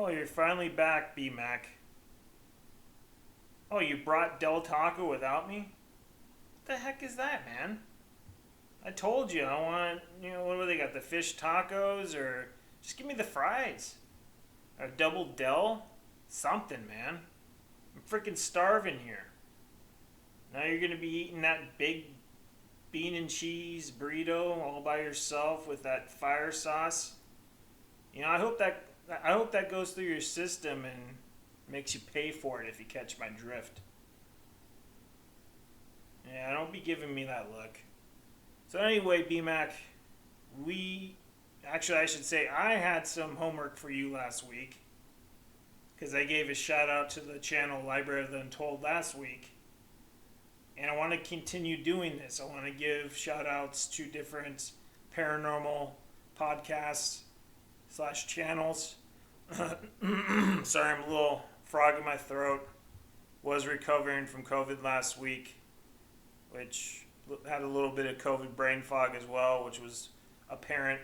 Oh, you're finally back, B-Mac. Oh, you brought Del Taco without me? What the heck is that, man? I told you I want, what do they got? The fish tacos or just give me the fries. Or double Del? Something, man. I'm freaking starving here. Now you're going to be eating that big bean and cheese burrito all by yourself with that fire sauce. I hope that goes through your system and makes you pay for it if you catch my drift. Yeah, don't be giving me that look. So anyway, BMAC, I should say I had some homework for you last week because I gave a shout out to the channel Library of the Untold last week. And I want to continue doing this. I want to give shout outs to different paranormal podcasts / channels. Sorry, I'm a little frog in my throat. Was recovering from COVID last week, which had a little bit of COVID brain fog as well, which was apparent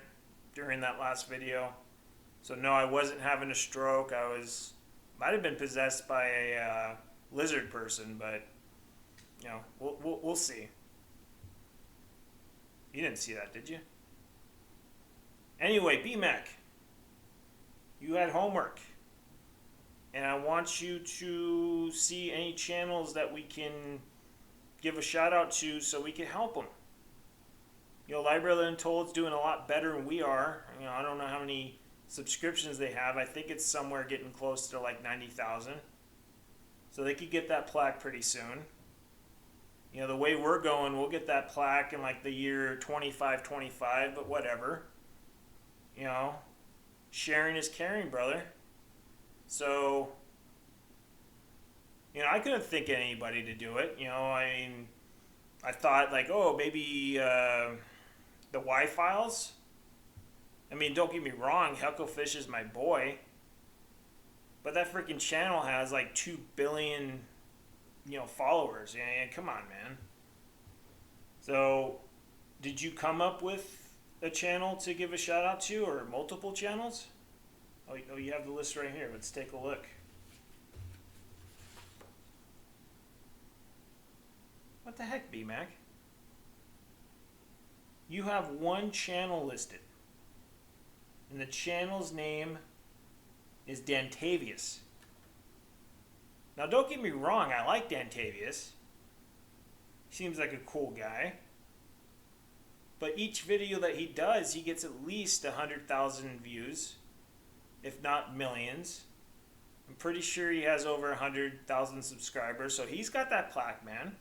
during that last video. So no, I wasn't having a stroke. Might have been possessed by a lizard person, but we'll see. You didn't see that, did you? Anyway, BMAC, you had homework, and I want you to see any channels that we can give a shout out to so we can help them. Library of the Untold's doing a lot better than we are. I don't know how many subscriptions they have. I think it's somewhere getting close to like 90,000. So they could get that plaque pretty soon. The way we're going, we'll get that plaque in like the year 25, but whatever. Sharing is caring, brother. So, I couldn't think of anybody to do it. I thought like, maybe the Y-Files. Don't get me wrong, Hecklefish is my boy. But that freaking channel has like 2 billion, followers. Yeah, come on, man. So, did you come up with a channel to give a shout out to, or multiple channels? Oh, you have the list right here. Let's take a look. What the heck, B-Mac? You have one channel listed. And the channel's name is Dantavius. Now, don't get me wrong. I like Dantavius. Seems like a cool guy. But each video that he does, he gets at least 100,000 views, if not millions. I'm pretty sure he has over 100,000 subscribers, so he's got that plaque, man.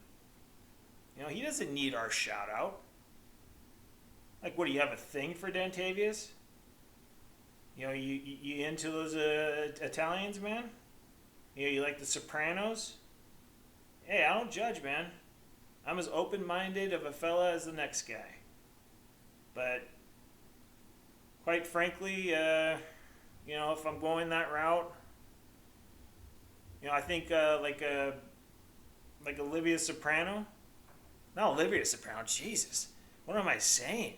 He doesn't need our shout out. Like, what, do you have a thing for Dantavius? You into those Italians, man? You like the Sopranos? Hey, I don't judge, man. I'm as open-minded of a fella as the next guy. But quite frankly, if I'm going that route, I think like Olivia Soprano. Not Olivia Soprano. Jesus, what am I saying?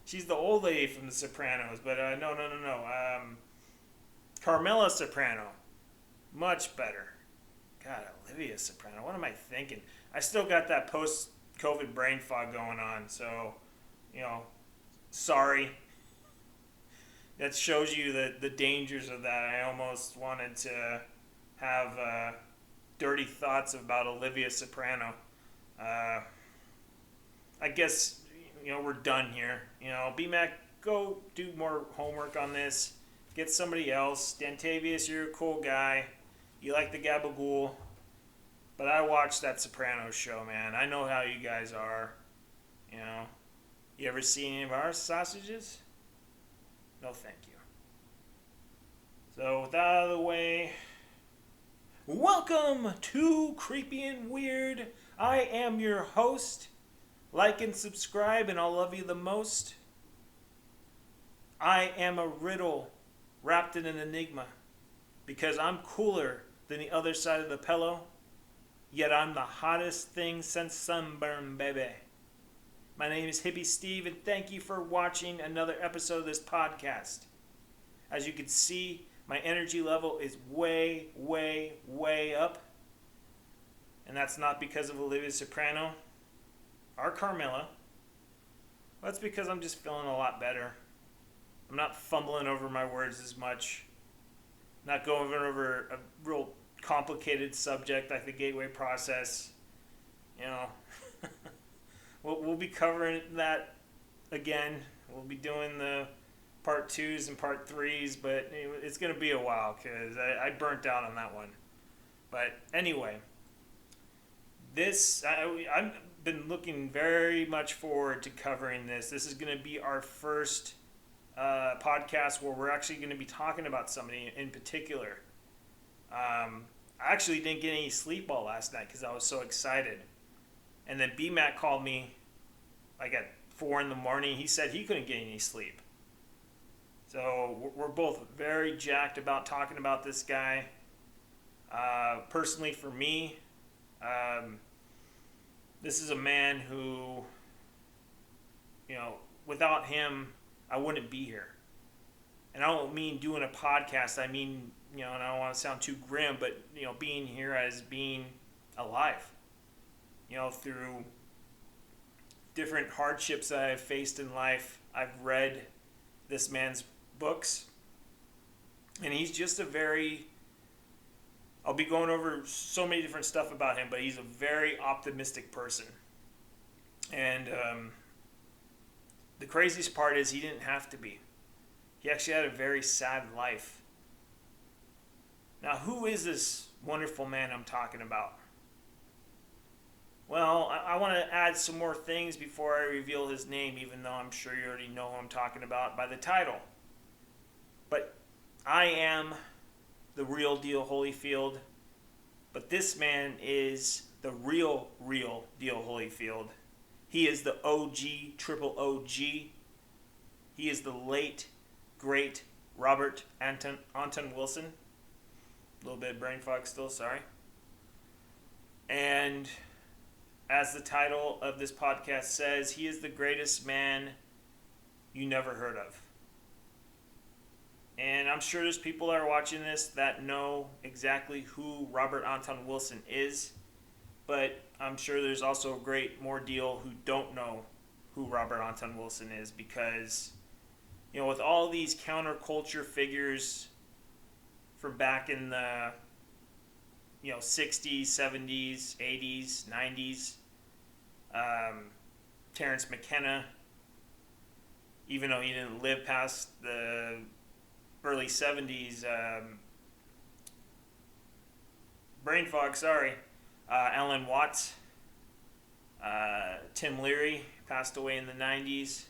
She's the old lady from The Sopranos, but no. Carmela Soprano, much better. God, Olivia Soprano. What am I thinking? I still got that post-COVID brain fog going on, so, sorry. That shows you the dangers of that. I almost wanted to have dirty thoughts about Olivia Soprano. I guess, we're done here. B-Mac, go do more homework on this. Get somebody else. Dantavius, you're a cool guy. You like the gabagool. But I watched that Sopranos show, man. I know how you guys are. You ever seen any of our sausages? No, thank you. So, with that out of the way, welcome to Creepy and Weird. I am your host. Like and subscribe, and I'll love you the most. I am a riddle wrapped in an enigma, because I'm cooler than the other side of the pillow, yet I'm the hottest thing since sunburn, baby. My name is Hippie Steve, and thank you for watching another episode of this podcast. As you can see, my energy level is way, way, way up. And that's not because of Olivia Soprano or Carmilla. That's because I'm just feeling a lot better. I'm not fumbling over my words as much. Not going over a real complicated subject like the gateway process. You know, we'll be covering that again. We'll be doing the part 2s and part 3s, but it's going to be a while because I burnt out on that one. But anyway, I've been looking very much forward to covering this. This is going to be our first podcast where we're actually going to be talking about somebody in particular. I actually didn't get any sleep all last night because I was so excited. And then BMAC called me like at 4 in the morning. He said he couldn't get any sleep. So we're both very jacked about talking about this guy. Personally, for me, this is a man who, without him, I wouldn't be here. And I don't mean doing a podcast. I mean, and I don't want to sound too grim, but, being here as being alive. Through different hardships that I've faced in life, I've read this man's books. And he's just I'll be going over so many different stuff about him, but he's a very optimistic person. And the craziest part is he didn't have to be. He actually had a very sad life. Now, who is this wonderful man I'm talking about? Well, I want to add some more things before I reveal his name, even though I'm sure you already know who I'm talking about by the title. But I am the real deal Holyfield, but this man is the real deal Holyfield. He is the OG, triple OG. He is the late, great Robert Anton Wilson. A little bit of brain fog still, sorry. And as the title of this podcast says, he is the greatest man you never heard of. And I'm sure there's people that are watching this that know exactly who Robert Anton Wilson is. But I'm sure there's also a great more deal who don't know who Robert Anton Wilson is. Because, with all these counterculture figures from back in the, 60s, 70s, 80s, 90s, Terrence McKenna, even though he didn't live past the early 70s, brain fog, sorry, Alan Watts, Tim Leary passed away in the 90s.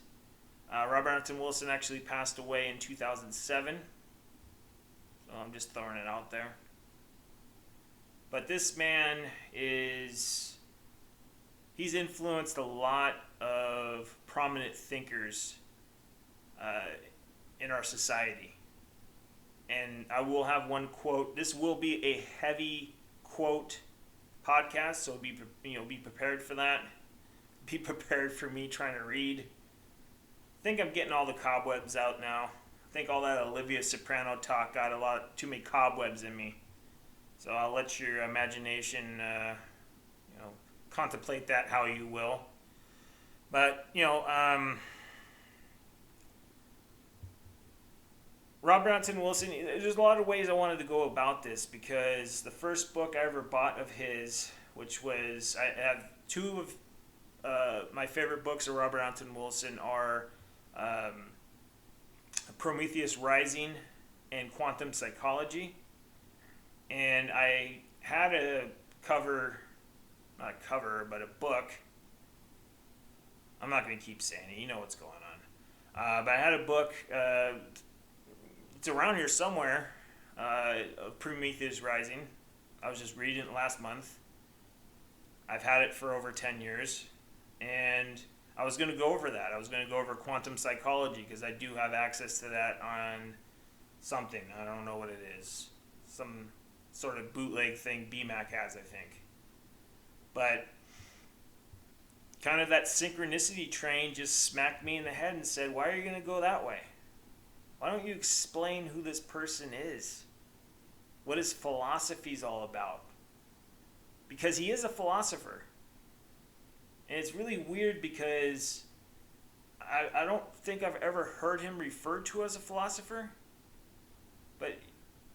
Robert Anton Wilson actually passed away in 2007. So I'm just throwing it out there. But this man he's influenced a lot of prominent thinkers in our society. And I will have one quote. This will be a heavy quote podcast, so be prepared for that. Be prepared for me trying to read. I think I'm getting all the cobwebs out now. I think all that Olivia Soprano talk got too many cobwebs in me. So I'll let your imagination, contemplate that how you will. But, Robert Anton Wilson, there's a lot of ways I wanted to go about this, because the first book I ever bought of his, which was, I have two of my favorite books of Robert Anton Wilson are Prometheus Rising and Quantum Psychology. And I had a book. I'm not going to keep saying it. You know what's going on. But I had a book, it's around here somewhere, of Prometheus Rising. I was just reading it last month. I've had it for over 10 years. And I was going to go over that. I was going to go over Quantum Psychology, because I do have access to that on something. I don't know what it is. Some sort of bootleg thing BMAC has, I think. But kind of that synchronicity train just smacked me in the head and said, why are you going to go that way? Why don't you explain who this person is? What his philosophy is all about? Because he is a philosopher. And it's really weird because I don't think I've ever heard him referred to as a philosopher. But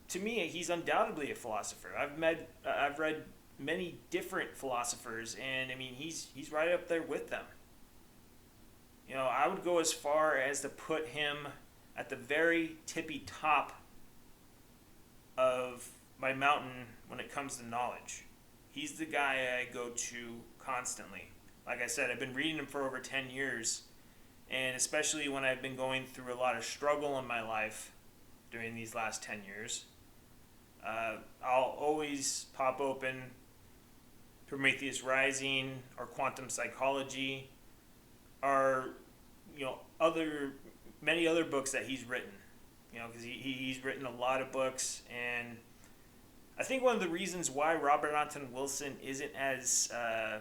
to me, he's undoubtedly a philosopher. I've read many different philosophers, and I mean, he's right up there with them. You know, I would go as far as to put him at the very tippy top of my mountain when it comes to knowledge. He's the guy I go to constantly. Like I said, I've been reading him for over 10 years, and especially when I've been going through a lot of struggle in my life during these last 10 years, I'll always pop open Prometheus Rising or Quantum Psychology or, you know, many other books that he's written. You know, because he's written a lot of books, and I think one of the reasons why Robert Anton Wilson isn't as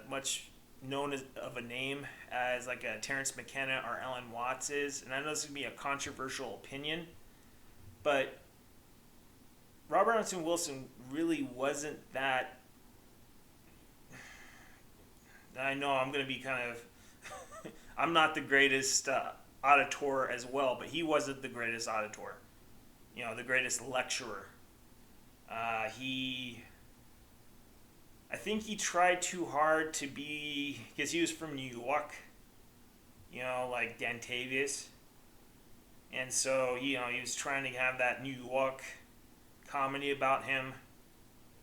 much known of a name as like a Terence McKenna or Alan Watts is, and I know this is going to be a controversial opinion, but Robert Anton Wilson really wasn't that. I know I'm going to be kind of I'm not the greatest auditor as well, but he wasn't the greatest auditor, you know, the greatest lecturer. I think he tried too hard to be, because he was from New York, you know, like Dantavius. And so, you know, he was trying to have that New York comedy about him.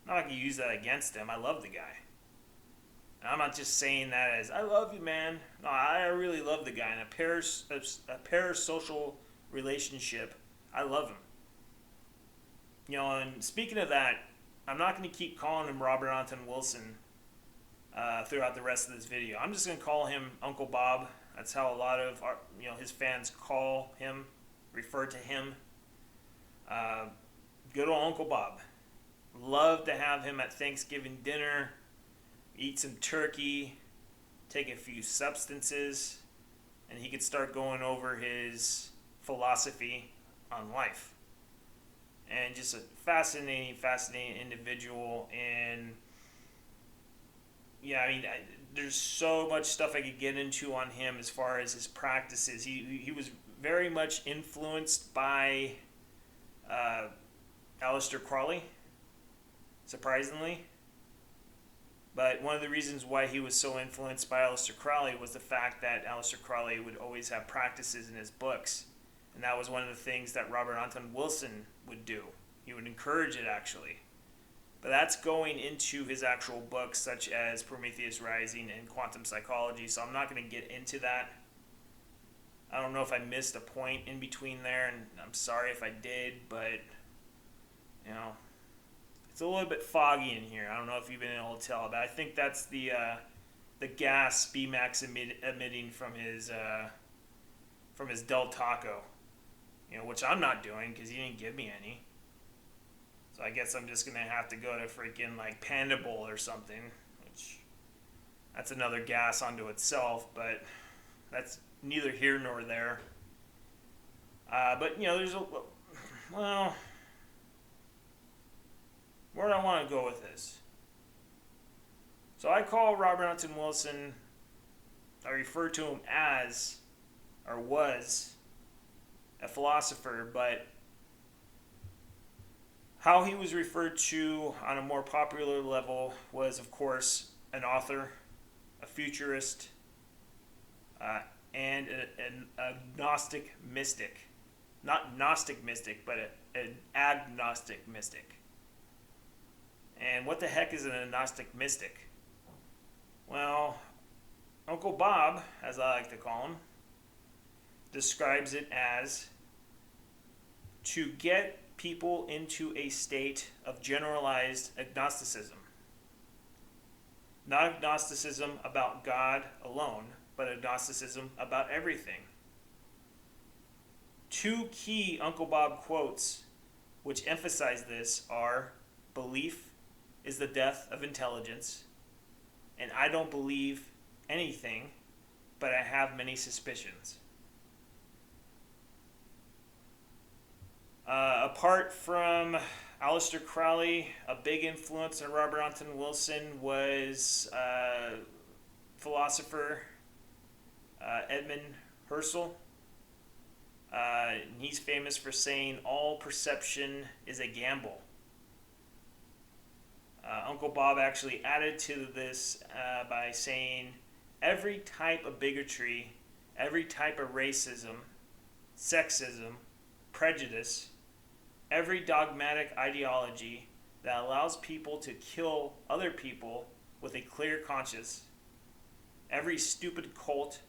Not like you use that against him. I love the guy. And I'm not just saying that as, I love you, man. No, I really love the guy. In a parasocial relationship, I love him. You know, and speaking of that, I'm not going to keep calling him Robert Anton Wilson throughout the rest of this video. I'm just going to call him Uncle Bob. That's how a lot of his fans call him, refer to him. Good old Uncle Bob. Love to have him at Thanksgiving dinner, eat some turkey, take a few substances, and he could start going over his philosophy on life. And just a fascinating individual. And yeah, I mean, there's so much stuff I could get into on him as far as his practices. He was very much influenced by Aleister Crowley, surprisingly. But one of the reasons why he was so influenced by Aleister Crowley was the fact that Aleister Crowley would always have practices in his books. And that was one of the things that Robert Anton Wilson would do. He would encourage it, actually. But that's going into his actual books, such as Prometheus Rising and Quantum Psychology, so I'm not going to get into that. I don't know if I missed a point in between there, and I'm sorry if I did, but, you know, it's a little bit foggy in here. I don't know if you've been able to tell, but I think that's the gas BMAX emitting from his Del Taco. You know, which I'm not doing because he didn't give me any. So I guess I'm just going to have to go to freaking like Panda Bowl or something, which that's another gas unto itself, but that's neither here nor there. But, you know, well, where do I want to go with this? So I call Robert Anton Wilson, I refer to him as, or was, a philosopher, but how he was referred to on a more popular level was, of course, an author, a futurist, and an agnostic mystic. Not Gnostic mystic, but an agnostic mystic. And what the heck is an agnostic mystic? Well, Uncle Bob, as I like to call him, describes it as to get people into a state of generalized agnosticism. Not agnosticism about God alone, but agnosticism about everything. Two key Uncle Bob quotes which emphasize this are, belief is the death of intelligence, and I don't believe anything, but I have many suspicions. Apart from Aleister Crowley, a big influence on Robert Anton Wilson was philosopher Edmund Husserl. He's famous for saying all perception is a gamble. Uncle Bob actually added to this by saying every type of bigotry, every type of racism, sexism, prejudice, every dogmatic ideology that allows people to kill other people with a clear conscience, every stupid cult,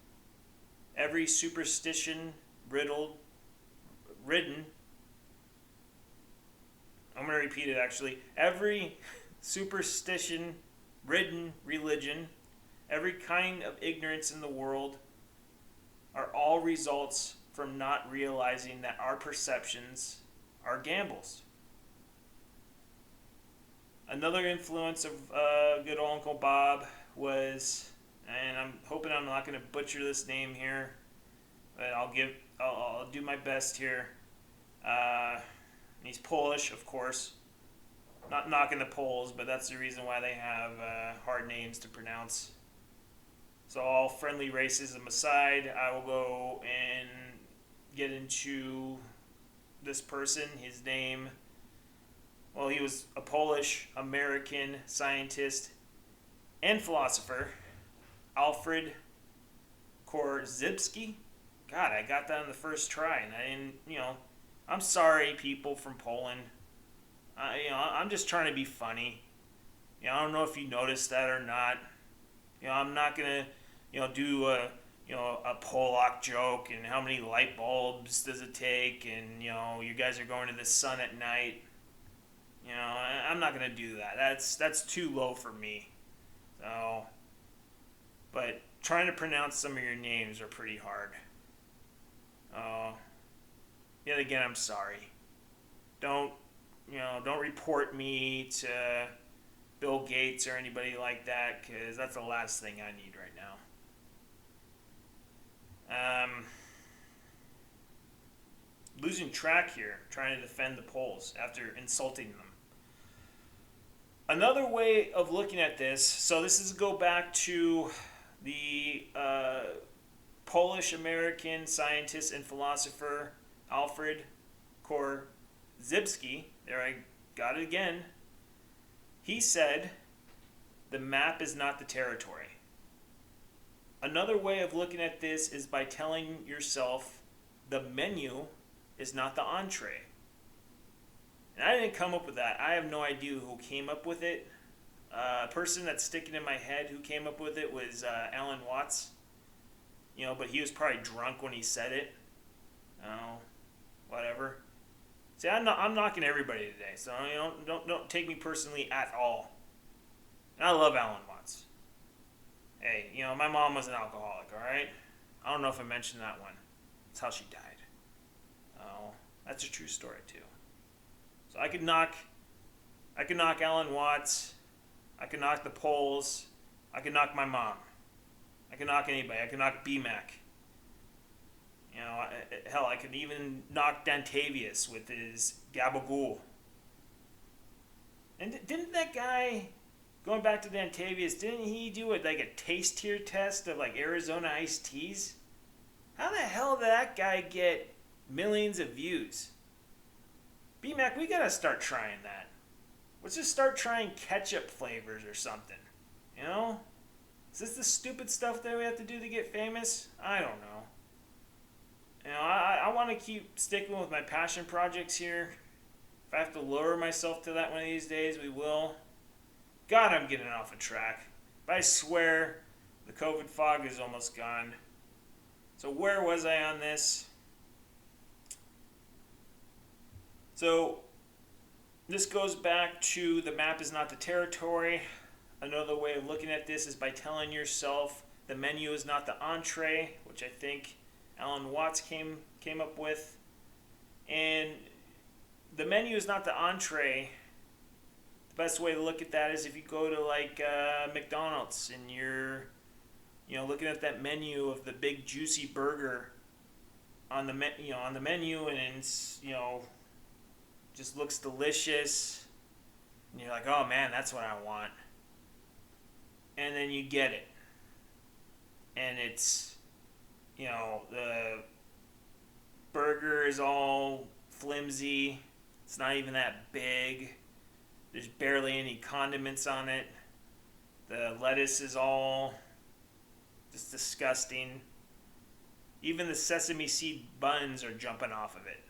every superstition ridden, I'm going to repeat it actually, every superstition ridden religion, every kind of ignorance in the world are all results from not realizing that our perceptions are gambles. Another influence of good old Uncle Bob was, and I'm hoping I'm not going to butcher this name here, but I'll do my best here. He's Polish, of course. Not knocking the Poles, but that's the reason why they have hard names to pronounce. So all friendly racism aside, I will go and get into this person. His name, well, he was a Polish-American scientist and philosopher, Alfred Korzybski. God, I got that on the first try, and I didn't, I'm sorry, people from Poland. I'm just trying to be funny. I don't know if you noticed that or not. I'm not gonna, do a Polak joke and how many light bulbs does it take, and you guys are going to the sun at night. I'm not gonna do that. That's too low for me. So, but trying to pronounce some of your names are pretty hard. Yet again, I'm sorry. Don't report me to Bill Gates or anybody like that, because that's the last thing I need right now. Losing track here, trying to defend the Poles after insulting them. Another way of looking at this, so this is go back to the Polish-American scientist and philosopher Alfred Korzybski. There, I got it again. He said, the map is not the territory. Another way of looking at this is by telling yourself the menu is not the entree. And I didn't come up with that. I have no idea who came up with it. A person that's sticking in my head who came up with it was Alan Watts. But he was probably drunk when he said it. Whatever. See, I'm knocking everybody today, so don't take me personally at all. And I love Alan Watts. Hey, my mom was an alcoholic, all right? I don't know if I mentioned that one. That's how she died. Oh, that's a true story too. So I could knock Alan Watts. I could knock the Poles. I could knock my mom. I could knock anybody. I could knock BMAC. Hell, I could even knock Dantavius with his gabagool. And didn't that guy, going back to Dantavius, didn't he do a taste tier test of Arizona iced teas? How the hell did that guy get millions of views? BMAC, we gotta start trying that. Let's just start trying ketchup flavors or something. Is this the stupid stuff that we have to do to get famous? I don't know. I want to keep sticking with my passion projects here. If I have to lower myself to that one of these days, we will. God, I'm getting off of track. But I swear, the COVID fog is almost gone. So where was I on this? So this goes back to the map is not the territory. Another way of looking at this is by telling yourself the menu is not the entree, which I think Alan Watts came up with. And the menu is not the entree. The best way to look at that is if you go to McDonald's and you're looking at that menu of the big juicy burger on the menu, and it's just looks delicious. And you're like, oh man, that's what I want. And then you get it. And it's, the burger is all flimsy. It's not even that big. There's barely any condiments on it. The lettuce is all just disgusting. Even the sesame seed buns are jumping off of it.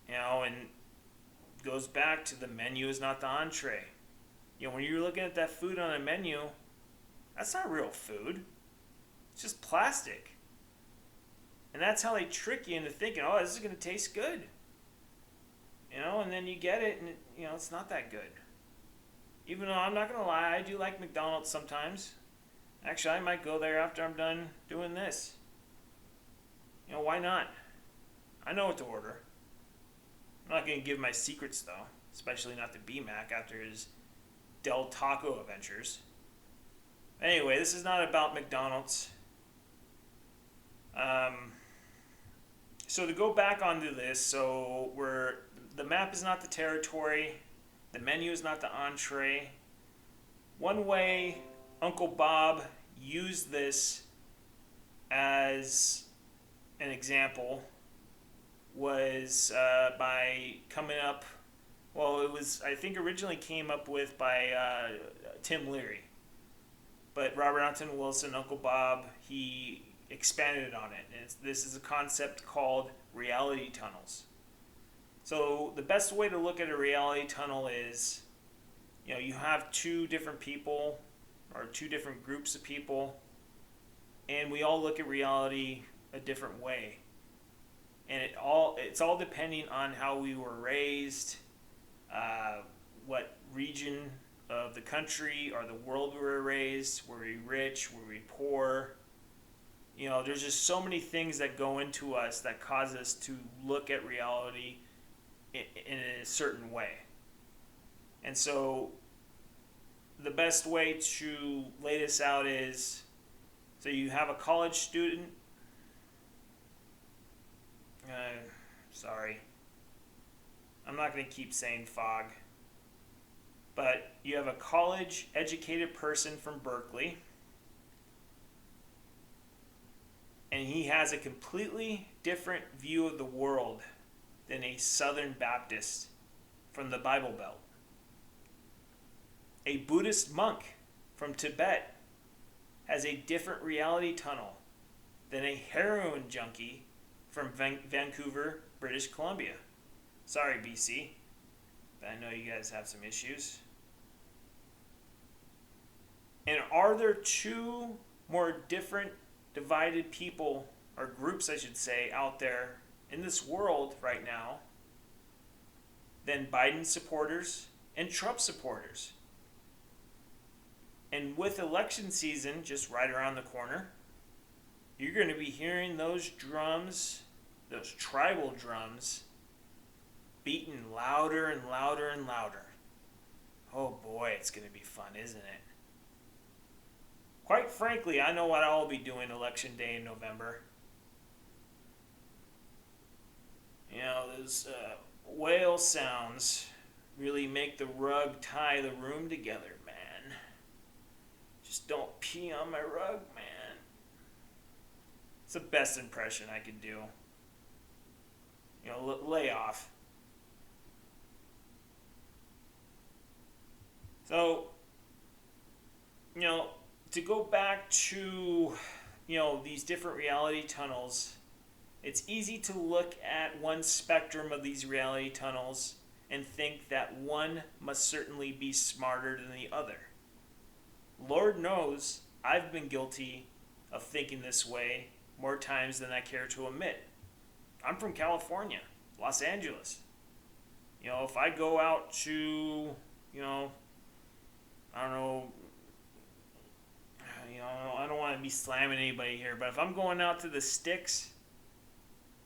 And it goes back to the menu is not the entree. When you're looking at that food on a menu, that's not real food. It's just plastic. And that's how they trick you into thinking, oh, this is going to taste good. And then you get it, and it's not that good. Even though I'm not going to lie, I do like McDonald's sometimes. Actually, I might go there after I'm done doing this. Why not? I know what to order. I'm not going to give my secrets, though. Especially not to B-Mac after his Del Taco adventures. Anyway, this is not about McDonald's. So to go back onto this, so the map is not the territory, the menu is not the entree. One way Uncle Bob used this as an example was by coming up, it was, I think originally came up with by Tim Leary. But Robert Anton Wilson, Uncle Bob, he expanded on it. And this is a concept called reality tunnels. So the best way to look at a reality tunnel is, you have two different people or two different groups of people, and we all look at reality a different way. And it's all depending on how we were raised, what region of the country or the world we were raised. Were we rich? Were we poor? There's just so many things that go into us that cause us to look at reality in a certain way. And so the best way to lay this out is, so you have a college student. Sorry. I'm not going to keep saying fog. But you have a college educated person from Berkeley. And he has a completely different view of the world than a Southern Baptist from the Bible Belt. A Buddhist monk from Tibet has a different reality tunnel than a heroin junkie from Vancouver, British Columbia. Sorry, BC, but I know you guys have some issues. And are there two more different divided people, or groups I should say, out there in this world right now than Biden supporters and Trump supporters? And with election season just right around the corner, you're going to be hearing those drums, those tribal drums, beating louder and louder and louder. Oh boy, it's going to be fun, isn't it? Quite frankly, I know what I'll be doing election day in November. Those whale sounds really make the rug tie the room together, man. Just don't pee on my rug, man. It's the best impression I could do. Lay off. So, to go back to, these different reality tunnels, it's easy to look at one spectrum of these reality tunnels and think that one must certainly be smarter than the other. Lord knows I've been guilty of thinking this way more times than I care to admit. I'm from California, Los Angeles. If I go out to, I don't know, I don't want to be slamming anybody here, but if I'm going out to the sticks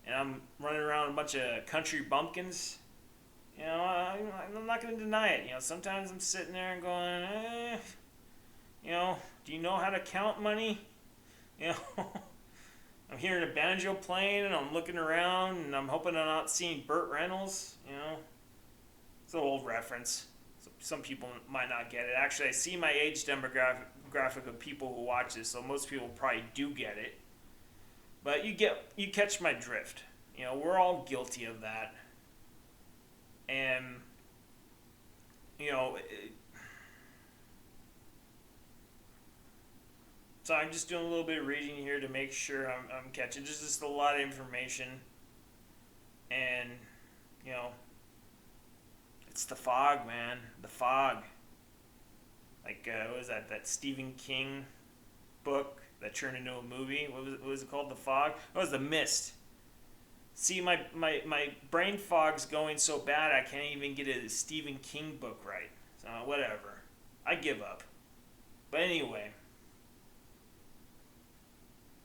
and I'm running around a bunch of country bumpkins, I'm not going to deny it. Sometimes I'm sitting there and going, do you know how to count money? I'm hearing a banjo playing and I'm looking around and I'm hoping I'm not seeing Burt Reynolds. It's an old reference. So some people might not get it. Actually, I see my age demographic of people who watch this, so most people probably do get it. But you catch my drift. We're all guilty of that. And so I'm just doing a little bit of reading here to make sure I'm catching. There's just a lot of information. And, it's the fog, man. The fog. Like, what was that? That Stephen King book that turned into a movie? What was it called? The Fog? It was The Mist. See, my brain fog's going so bad I can't even get a Stephen King book right. So, whatever. I give up. But anyway,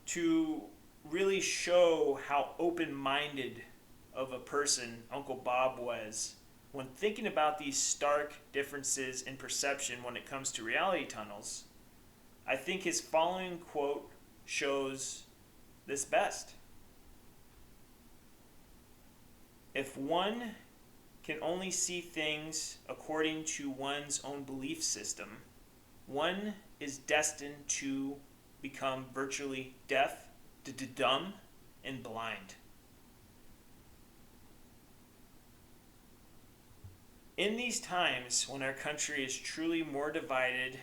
to really show how open-minded of a person Uncle Bob was when thinking about these stark differences in perception when it comes to reality tunnels, I think his following quote shows this best. If one can only see things according to one's own belief system, one is destined to become virtually deaf, dumb, and blind. In these times when our country is truly more divided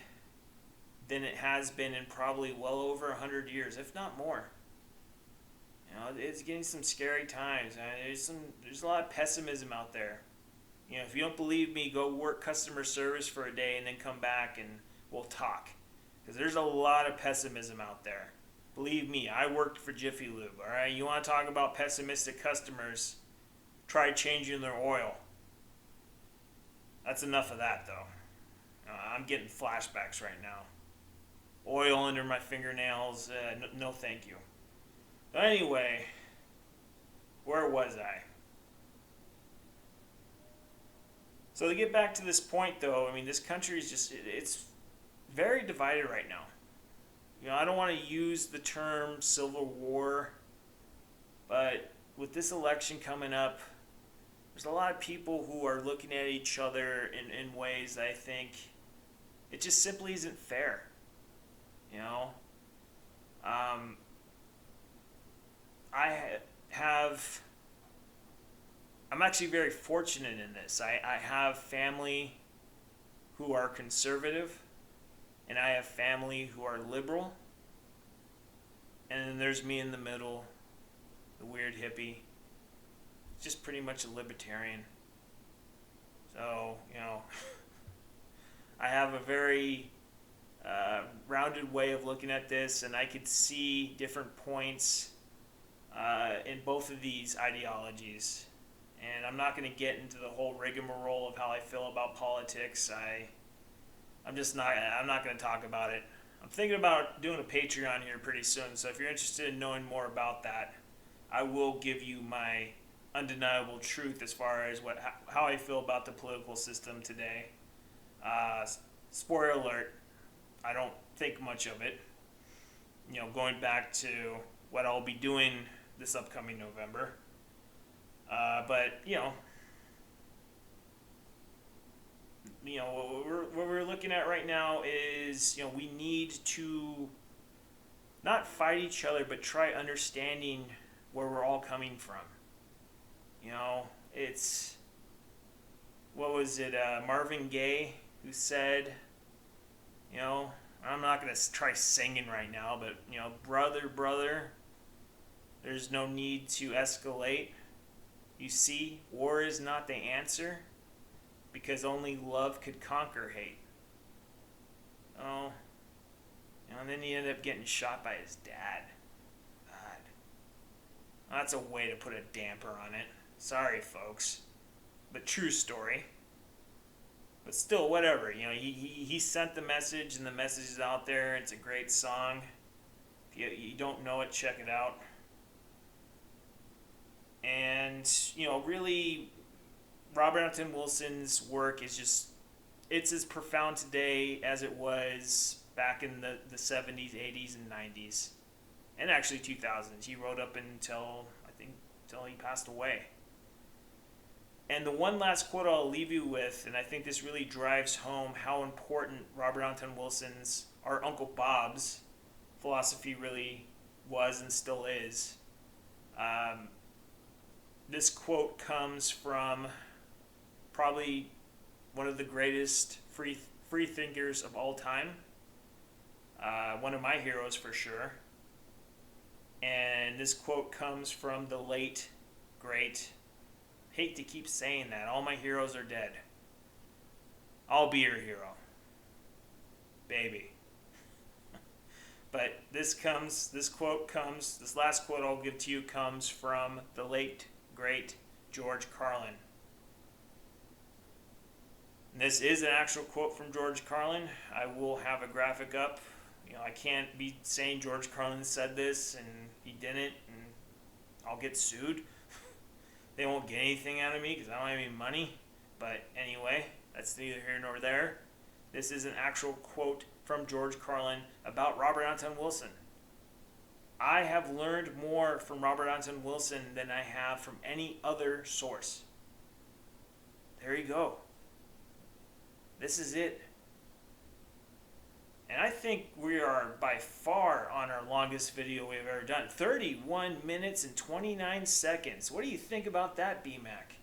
than it has been in probably well over 100 years, if not more, it's getting some scary times. There's a lot of pessimism out there. If you don't believe me, go work customer service for a day and then come back and we'll talk. Because there's a lot of pessimism out there. Believe me, I worked for Jiffy Lube, all right? You want to talk about pessimistic customers, try changing their oil. That's enough of that, though. I'm getting flashbacks right now. Oil under my fingernails, no thank you. But anyway, where was I? So to get back to this point, though, this country is just, it's very divided right now. I don't want to use the term Civil War, but with this election coming up, there's a lot of people who are looking at each other in ways that I think it just simply isn't fair. I'm actually very fortunate in this. I have family who are conservative, and I have family who are liberal, and then there's me in the middle, the weird hippie. Just pretty much a libertarian. So, I have a very rounded way of looking at this, and I could see different points in both of these ideologies. And I'm not going to get into the whole rigmarole of how I feel about politics. I'm not going to talk about it. I'm thinking about doing a Patreon here pretty soon, so if you're interested in knowing more about that, I will give you my undeniable truth as far as how I feel about the political system today. Spoiler alert, I don't think much of it. Going back to what I'll be doing this upcoming November. But what we're looking at right now is, we need to not fight each other, but try understanding where we're all coming from. It's, what was it, Marvin Gaye who said, I'm not going to try singing right now, but, brother, there's no need to escalate. You see, war is not the answer, because only love could conquer hate. And then he ended up getting shot by his dad. God. That's a way to put a damper on it. Sorry, folks. But true story. But still, whatever. He sent the message, and the message is out there. It's a great song. If you don't know it, check it out. And, really, Robert Anton Wilson's work is just, it's as profound today as it was back in the 70s, 80s, and 90s. and actually 2000s. He wrote up until, I think, until he passed away. And the one last quote I'll leave you with, and I think this really drives home how important Robert Anton Wilson's, our Uncle Bob's, philosophy really was and still is. This quote comes from probably one of the greatest free thinkers of all time. One of my heroes for sure. And this quote comes from the late, great, hate to keep saying that, all my heroes are dead. I'll be your hero. Baby. But this last quote I'll give to you comes from the late, great George Carlin. And this is an actual quote from George Carlin. I will have a graphic up. I can't be saying George Carlin said this and he didn't, and I'll get sued. They won't get anything out of me because I don't have any money. But anyway, that's neither here nor there. This is an actual quote from George Carlin about Robert Anton Wilson. I have learned more from Robert Anton Wilson than I have from any other source. There you go. This is it. And I think we are by far on our longest video we've ever done. 31 minutes and 29 seconds. What do you think about that, BMAC?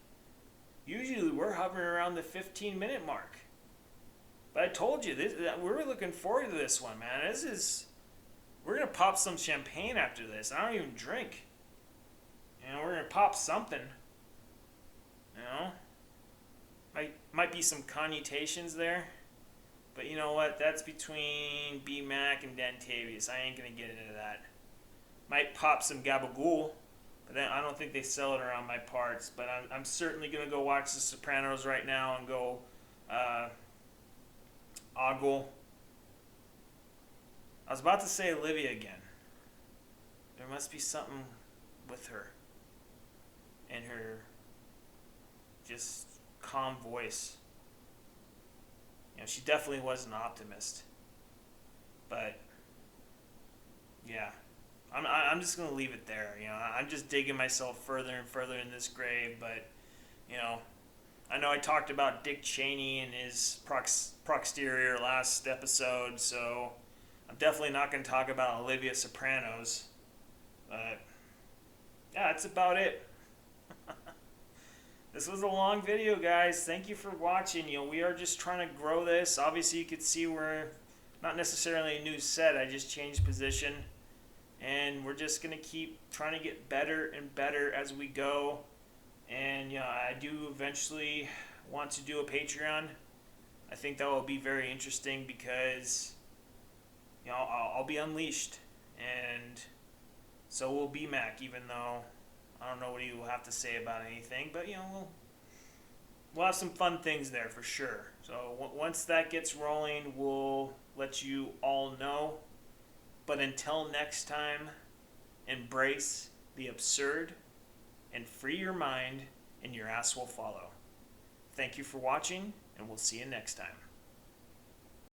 Usually we're hovering around the 15-minute mark. But I told you, we're looking forward to this one, man. We're going to pop some champagne after this. I don't even drink. We're going to pop something. Might be some connotations there. But you know what? That's between BMAC and Dantavius. I ain't going to get into that. Might pop some gabagool, but then I don't think they sell it around my parts. But I'm certainly going to go watch The Sopranos right now and go ogle. I was about to say Olivia again. There must be something with her and her just calm voice. She definitely was an optimist. But yeah, I'm just gonna leave it there. I'm just digging myself further and further in this grave. But I know I talked about Dick Cheney and his proxterior last episode, so I'm definitely not gonna talk about Olivia Sopranos. But yeah, that's about it. This was a long video, guys. Thank you for watching. We are just trying to grow this. Obviously, you could see we're not necessarily a new set. I just changed position. And we're just going to keep trying to get better and better as we go. And I do eventually want to do a Patreon. I think that will be very interesting because I'll be unleashed. And so will BMAC, even though I don't know what he will have to say about anything, but we'll have some fun things there for sure. So once that gets rolling, we'll let you all know. But until next time, embrace the absurd and free your mind, and your ass will follow. Thank you for watching, and we'll see you next time.